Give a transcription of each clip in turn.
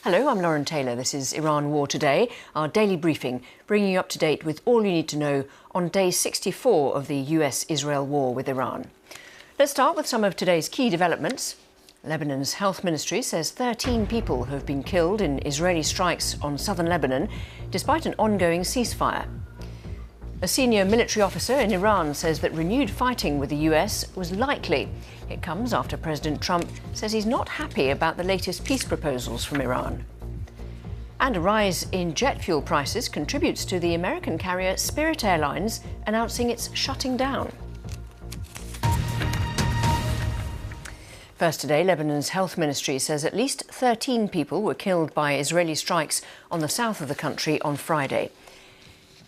Hello, I'm Lauren Taylor. This is Iran War Today, our daily briefing, bringing you up to date with all you need to know on day 64 of the US-Israel war with Iran. Let's start with some of today's key developments. Lebanon's health ministry says 13 people have been killed in Israeli strikes on southern Lebanon, despite an ongoing ceasefire. A senior military officer in Iran says that renewed fighting with the US was likely. It comes after President Trump says he's not happy about the latest peace proposals from Iran. And a rise in jet fuel prices contributes to the American carrier Spirit Airlines announcing it's shutting down. First today, Lebanon's health ministry says at least 13 people were killed by Israeli strikes on the south of the country on Friday.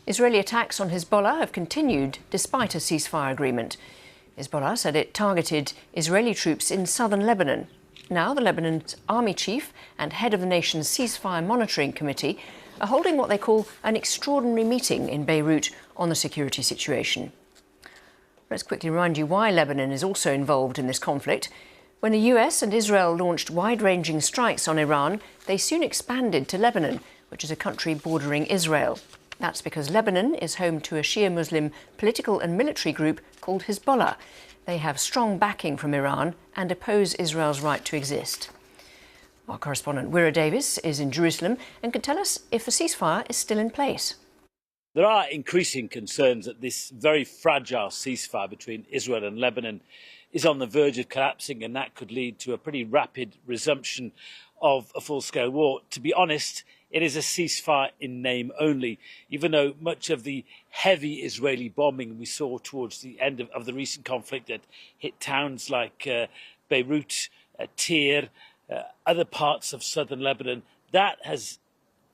Israeli attacks on Hezbollah have continued despite a ceasefire agreement. Hezbollah said it targeted Israeli troops in southern Lebanon. Now, the Lebanon's army chief and head of the nation's ceasefire monitoring committee are holding what they call an extraordinary meeting in Beirut on the security situation. Let's quickly remind you why Lebanon is also involved in this conflict. When the US and Israel launched wide-ranging strikes on Iran, they soon expanded to Lebanon, which is a country bordering Israel. That's because Lebanon is home to a Shia Muslim political and military group called Hezbollah. They have strong backing from Iran and oppose Israel's right to exist. Our correspondent Wira Davis is in Jerusalem and can tell us if the ceasefire is still in place. There are increasing concerns that this very fragile ceasefire between Israel and Lebanon is on the verge of collapsing, and that could lead to a pretty rapid resumption of a full-scale war. To be honest, it is a ceasefire in name only, even though much of the heavy Israeli bombing we saw towards the end of the recent conflict that hit towns like Beirut, Tyre, other parts of southern Lebanon, that has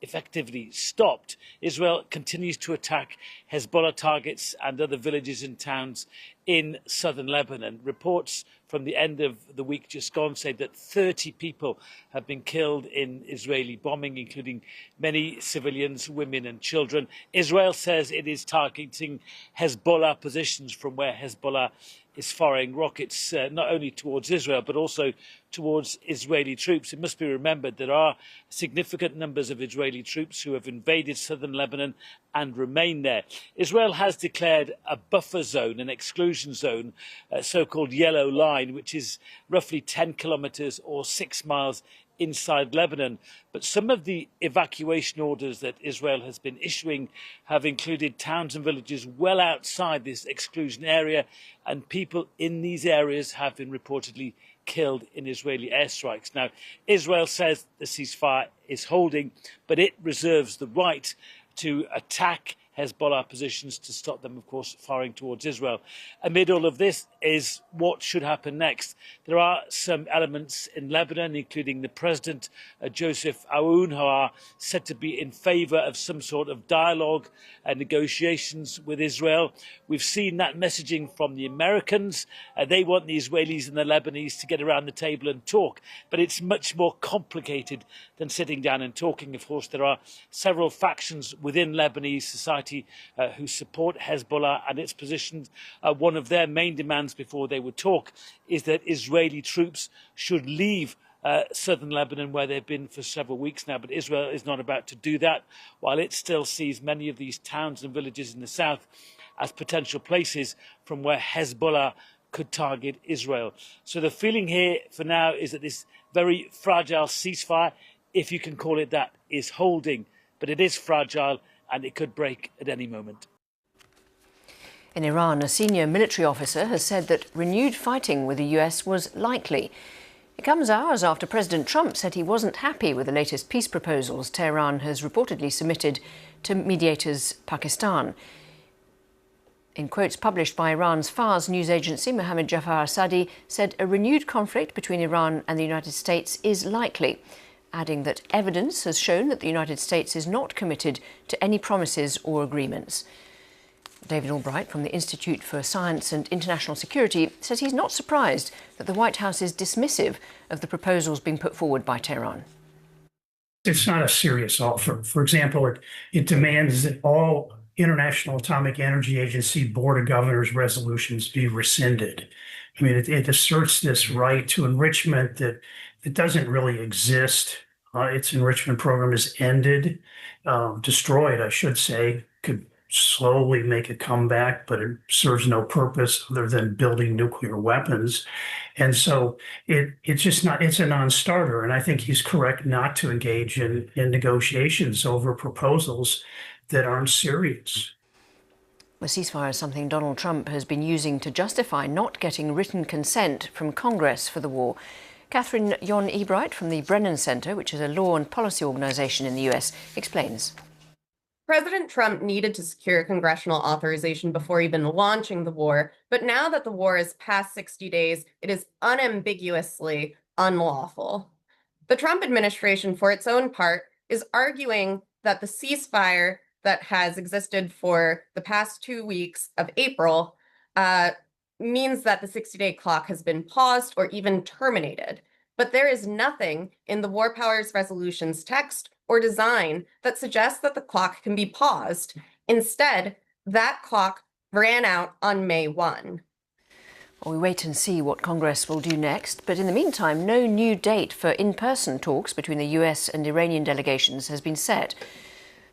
effectively stopped. Israel continues to attack Hezbollah targets and other villages and towns in southern Lebanon. Reports from the end of the week just gone say that 30 people have been killed in Israeli bombing, including many civilians, women and children. Israel says it is targeting Hezbollah positions from where Hezbollah is firing rockets not only towards Israel but also towards Israeli troops. It must be remembered there are significant numbers of Israeli troops who have invaded southern Lebanon and remain there. Israel has declared a buffer zone, an exclusion zone, a so-called yellow line, which is roughly 10 kilometres or 6 miles inside Lebanon. But some of the evacuation orders that Israel has been issuing have included towns and villages well outside this exclusion area, and people in these areas have been reportedly killed in Israeli airstrikes. Now, Israel says the ceasefire is holding, but it reserves the right to attack Hezbollah positions to stop them, of course, firing towards Israel. Amid all of this is what should happen next. There are some elements in Lebanon, including the president, Joseph Aoun, who are said to be in favour of some sort of dialogue and negotiations with Israel. We've seen that messaging from the Americans. They want the Israelis and the Lebanese to get around the table and talk. But it's much more complicated than sitting down and talking. Of course, there are several factions within Lebanese society who support Hezbollah and its positions. One of their main demands before they would talk is that Israeli troops should leave southern Lebanon, where they've been for several weeks now. But Israel is not about to do that, while it still sees many of these towns and villages in the south as potential places from where Hezbollah could target Israel. So the feeling here for now is that this very fragile ceasefire, if you can call it that, is holding, but it is fragile and it could break at any moment. In Iran, a senior military officer has said that renewed fighting with the US was likely. It comes hours after President Trump said he wasn't happy with the latest peace proposals Tehran has reportedly submitted to mediators Pakistan. In quotes published by Iran's Fars news agency, Mohammad Jafar Sadi said a renewed conflict between Iran and the United States is likely, adding that evidence has shown that the United States is not committed to any promises or agreements. David Albright from the Institute for Science and International Security says he's not surprised that the White House is dismissive of the proposals being put forward by Tehran. It's not a serious offer. For example, it demands that all International Atomic Energy Agency Board of Governors resolutions be rescinded. I mean, it asserts this right to enrichment that doesn't really exist its enrichment program is ended, destroyed, I should say, could slowly make a comeback, but it serves no purpose other than building nuclear weapons. And so it's just not, it's a non-starter. And I think he's correct not to engage in negotiations over proposals that aren't serious. The ceasefire is something Donald Trump has been using to justify not getting written consent from Congress for the war. Catherine Yon Ebright from the Brennan Center, which is a law and policy organization in the US, explains. President Trump needed to secure congressional authorization before even launching the war, but now that the war is past 60 days, it is unambiguously unlawful. The Trump administration, for its own part, is arguing that the ceasefire that has existed for the past 2 weeks of April means that the 60-day clock has been paused or even terminated. But there is nothing in the War Powers Resolution's text or design that suggests that the clock can be paused. Instead, that clock ran out on May 1. Well, we wait and see what Congress will do next. But in the meantime, no new date for in-person talks between the US and Iranian delegations has been set.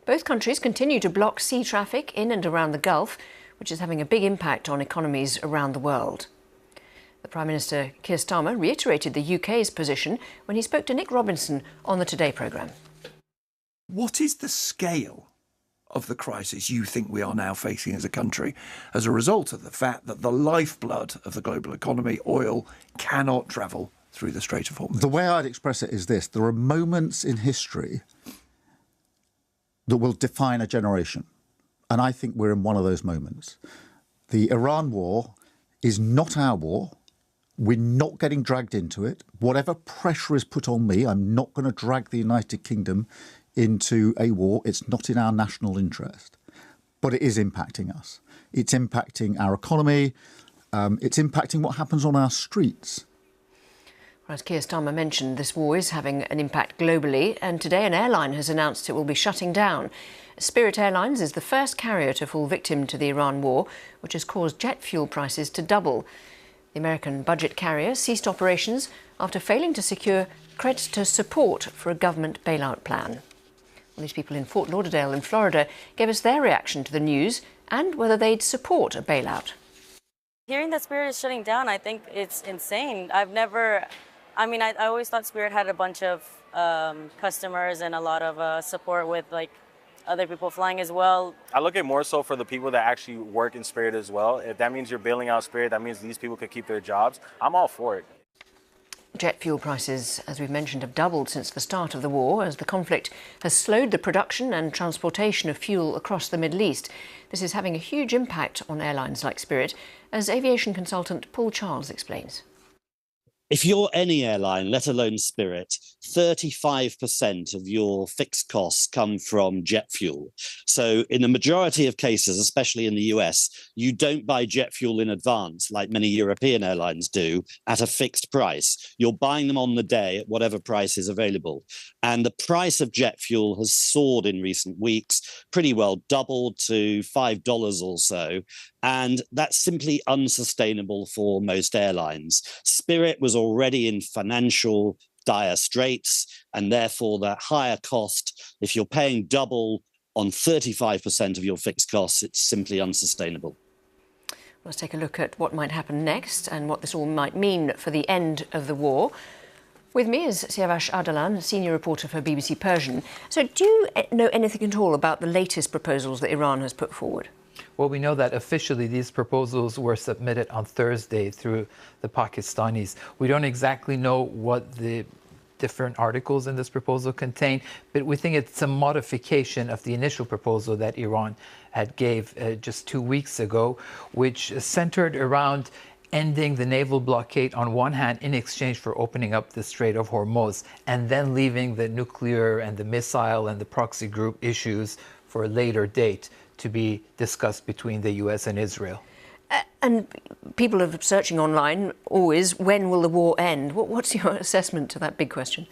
Both countries continue to block sea traffic in and around the Gulf, which is having a big impact on economies around the world. The Prime Minister, Keir Starmer, reiterated the UK's position when he spoke to Nick Robinson on the Today programme. What is the scale of the crisis you think we are now facing as a country as a result of the fact that the lifeblood of the global economy, oil, cannot travel through the Strait of Hormuz? The way I'd express it is this. There are moments in history that will define a generation. And I think we're in one of those moments. The Iran war is not our war. We're not getting dragged into it. Whatever pressure is put on me, I'm not going to drag the United Kingdom into a war. It's not in our national interest. But it is impacting us. It's impacting our economy. It's impacting what happens on our streets. As Keir Starmer mentioned, this war is having an impact globally, and today an airline has announced it will be shutting down. Spirit Airlines is the first carrier to fall victim to the Iran war, which has caused jet fuel prices to double. The American budget carrier ceased operations after failing to secure creditor support for a government bailout plan. Well, these people in Fort Lauderdale in Florida gave us their reaction to the news and whether they'd support a bailout. Hearing that Spirit is shutting down, I think it's insane. I always thought Spirit had a bunch of customers and a lot of support with like other people flying as well. I look at more so for the people that actually work in Spirit as well. If that means you're bailing out Spirit, that means these people could keep their jobs. I'm all for it. Jet fuel prices, as we've mentioned, have doubled since the start of the war as the conflict has slowed the production and transportation of fuel across the Middle East. This is having a huge impact on airlines like Spirit, as aviation consultant Paul Charles explains. If you're any airline, let alone Spirit, 35% of your fixed costs come from jet fuel. So in the majority of cases, especially in the US, you don't buy jet fuel in advance like many European airlines do at a fixed price. You're buying them on the day at whatever price is available. And the price of jet fuel has soared in recent weeks, pretty well doubled to $5 or so. And that's simply unsustainable for most airlines. Spirit was already in financial dire straits, and therefore that higher cost, if you're paying double on 35% of your fixed costs, it's simply unsustainable. Let's take a look at what might happen next and what this all might mean for the end of the war. With me is Siavash Ardalan, senior reporter for BBC Persian. So do you know anything at all about the latest proposals that Iran has put forward? Well, we know that officially these proposals were submitted on Thursday through the Pakistanis. We don't exactly know what the different articles in this proposal contain, but we think it's a modification of the initial proposal that Iran had gave just 2 weeks ago, which centered around ending the naval blockade on one hand in exchange for opening up the Strait of Hormuz, and then leaving the nuclear and the missile and the proxy group issues for a later date to be discussed between the US and Israel. And people are searching online always, when will the war end? What's your assessment to that big question?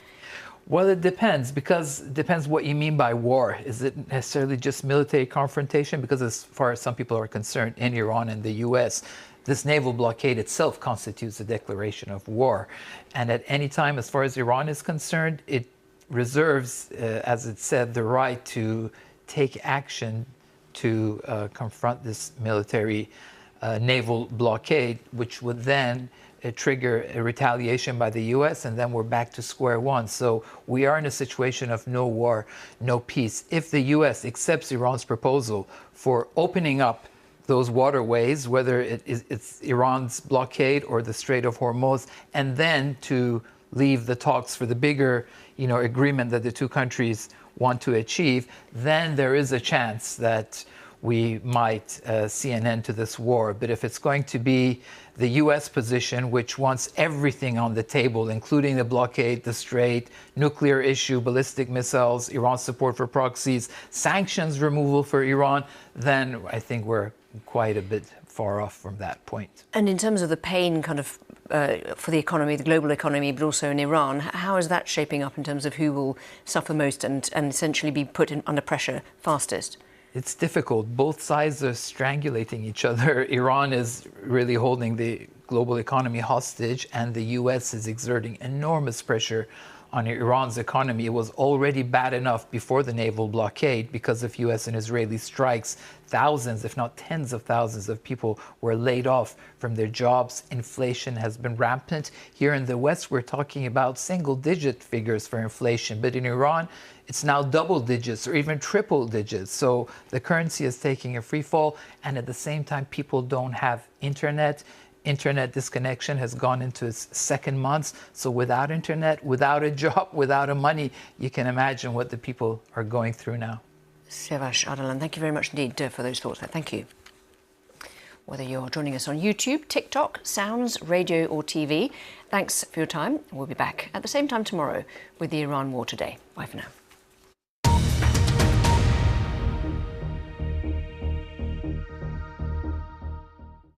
Well, it depends, because it depends what you mean by war. Is it necessarily just military confrontation? Because as far as some people are concerned in Iran and the US, this naval blockade itself constitutes a declaration of war. And at any time, as far as Iran is concerned, it reserves, as it said, the right to take action to confront this military naval blockade, which would then trigger a retaliation by the US, and then we're back to square one. So we are in a situation of no war, no peace. If the US accepts Iran's proposal for opening up those waterways, whether it's Iran's blockade or the Strait of Hormuz, and then to leave the talks for the bigger, agreement that the two countries want to achieve, then there is a chance that we might see an end to this war. But if it's going to be the US position, which wants everything on the table, including the blockade, the strait, nuclear issue, ballistic missiles, Iran's support for proxies, sanctions removal for Iran, then I think we're quite a bit far off from that point. And in terms of the pain kind of for the economy, the global economy, but also in Iran, how is that shaping up in terms of who will suffer most and essentially be put under pressure fastest? It's difficult. Both sides are strangulating each other. Iran is really holding the global economy hostage, and the US is exerting enormous pressure on Iran's economy. It was already bad enough before the naval blockade because of US and Israeli strikes. Thousands, if not tens of thousands of people were laid off from their jobs. Inflation has been rampant. Here in the West, we're talking about single-digit figures for inflation, but in Iran, it's now double digits or even triple digits. So the currency is taking a free fall, and at the same time, people don't have internet. Internet disconnection has gone into its second month. So without internet, without a job, without a money, you can imagine what the people are going through now. Siavash Ardalan, thank you very much indeed for those thoughts there. Thank you. Whether you're joining us on YouTube, TikTok, Sounds, radio or TV, thanks for your time. We'll be back at the same time tomorrow with the Iran War Today. Bye for now.